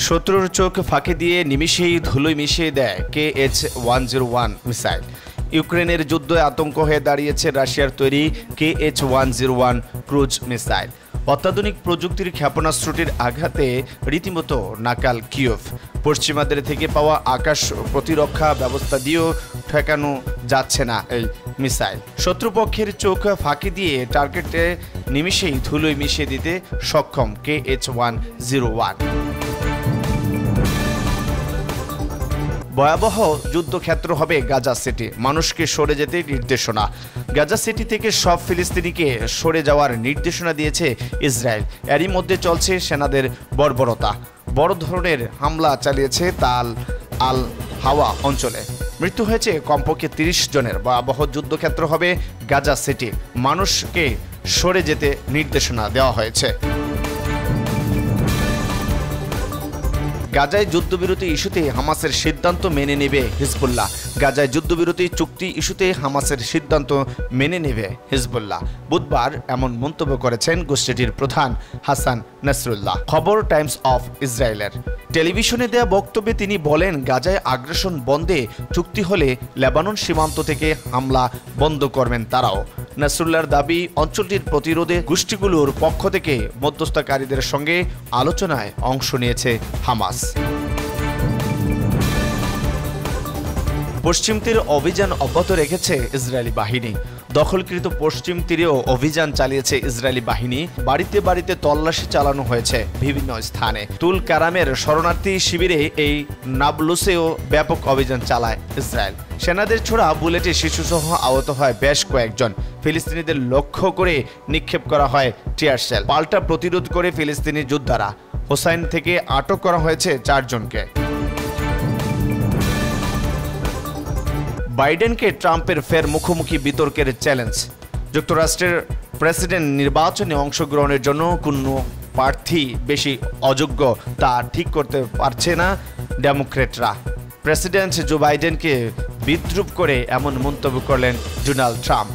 শত্রুর চোখ ফাঁকি দিয়ে নিমিষেই ধুলোয় মিশিয়ে দেয় KH-101 মিসাইল। ইউক্রেনের যুদ্ধে আতঙ্ক হয়ে দাঁড়িয়েছে রাশিয়ার তৈরি KH-101 ক্রুজ মিসাইল। অত্যাধুনিক প্রযুক্তির ক্ষেপণাস্ত্রটির আঘাতে রীতিমতো নাকাল কিয়েভ। পশ্চিমাদের থেকে পাওয়া আকাশ প্রতিরক্ষা ব্যবস্থা দিয়েও ঠেকানো যাচ্ছে না এই মিসাইল। শত্রুপক্ষের চোখ ফাঁকি দিয়ে টার্গেটে নিমিষেই ধুলোয় মিশিয়ে দিতে সক্ষম KH-101। ভয়াবহ যুদ্ধক্ষেত্র হবে গাজা সিটি, মানুষকে সরে যেতে নির্দেশনা। গাজা সিটি থেকে সব ফিলিস্তিনিকে সরে যাওয়ার নির্দেশনা দিয়েছে ইসরায়েল। এরই মধ্যে চলছে সেনাদের বর্বরতা। বড় ধরনের হামলা চালিয়েছে তাল আল হাওয়া অঞ্চলে। মৃত্যু হয়েছে কমপক্ষে 30 জনের। ভয়াবহ যুদ্ধক্ষেত্র হবে গাজা সিটি, মানুষকে সরে যেতে নির্দেশনা দেওয়া হয়েছে। গাজায় যুদ্ধবিরতি ইস্যুতে হামাসের সিদ্ধান্ত মেনে নেবে হিজবুল্লাহ। গাজায় যুদ্ধবিরতি চুক্তি ইস্যুতে হামাসের সিদ্ধান্ত মেনে নেবে হিজবুল্লাহ। বুধবার এমন মন্তব্য করেছেন গোষ্ঠীটির প্রধান হাসান নাসরুল্লাহ। খবর টাইমস অফ ইসরায়েলের টেলিভিশনে দেয়া বক্তব্যে তিনি বলেন, গাজায় আগ্রাসন বন্ধে চুক্তি হলে লেবানন সীমান্ত থেকে হামলা বন্ধ করবেন তারাও। নাসরুল্লাহর দাবি, অঞ্চলটির প্রতিরোধে গোষ্ঠীগুলোর পক্ষ থেকে মধ্যস্থকারীদের সঙ্গে আলোচনায় অংশ নিয়েছে হামাস। পশ্চিম তীরে অভিযান অব্যাহত রেখেছে ইসরায়েলি বাহিনী। দখলকৃত পশ্চিম তীরেও অভিযান চালিয়েছে ইসরায়েলি বাহিনী। বাড়িতে বাড়িতে তল্লাশি চালানো হয়েছে বিভিন্ন স্থানে। তুল কারামের শরণার্থী শিবিরে এই নাবলুসেও ব্যাপক অভিযান চালায় ইসরায়েল। সেনাদের ছোড়া বুলেটে শিশুসহ আহত হয় বেশ কয়েকজন। ফিলিস্তিনিদের লক্ষ্য করে নিক্ষেপ করা হয় টিয়ার শেল। পাল্টা প্রতিরোধ করে ফিলিস্তিনি যোদ্ধারা। হোসাইন থেকে আটক করা হয়েছে 4 জনকে। বাইডেনকে ট্রাম্পের ফের মুখোমুখি বিতর্কের চ্যালেঞ্জ। যুক্তরাষ্ট্রের প্রেসিডেন্ট নির্বাচনে অংশগ্রহণের জন্য কোন প্রার্থী বেশি অযোগ্য তা ঠিক করতে পারছে না ডেমোক্র্যাটরা। প্রেসিডেন্ট জো বাইডেনকে বিদ্রূপ করে এমন মন্তব্য করলেন ডোনাল্ড ট্রাম্প।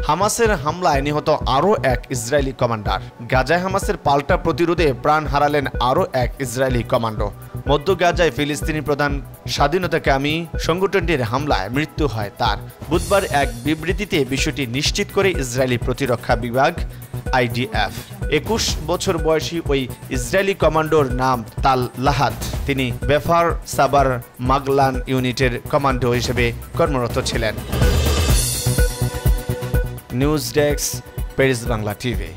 হামাসের হামলায় নিহত আরও এক ইসরায়েলি কমান্ডার। গাজায় হামাসের পাল্টা প্রতিরোধে প্রাণ হারালেন আরও এক ইসরায়েলি কমান্ডো। মধ্য গাজায় ফিলিস্তিনি প্রধান স্বাধীনতাকামী সংগঠনটির হামলায় মৃত্যু হয় তার। বুধবার এক বিবৃতিতে বিষয়টি নিশ্চিত করে ইসরায়েলি প্রতিরক্ষা বিভাগ IDF। 21 বছর বয়সী ওই ইসরায়েলি কমান্ডোর নাম তাল লাহাদ। তিনি বেফার সাবার মাগলান ইউনিটের কমান্ডো হিসেবে কর্মরত ছিলেন। News desk, Paris Bangla TV.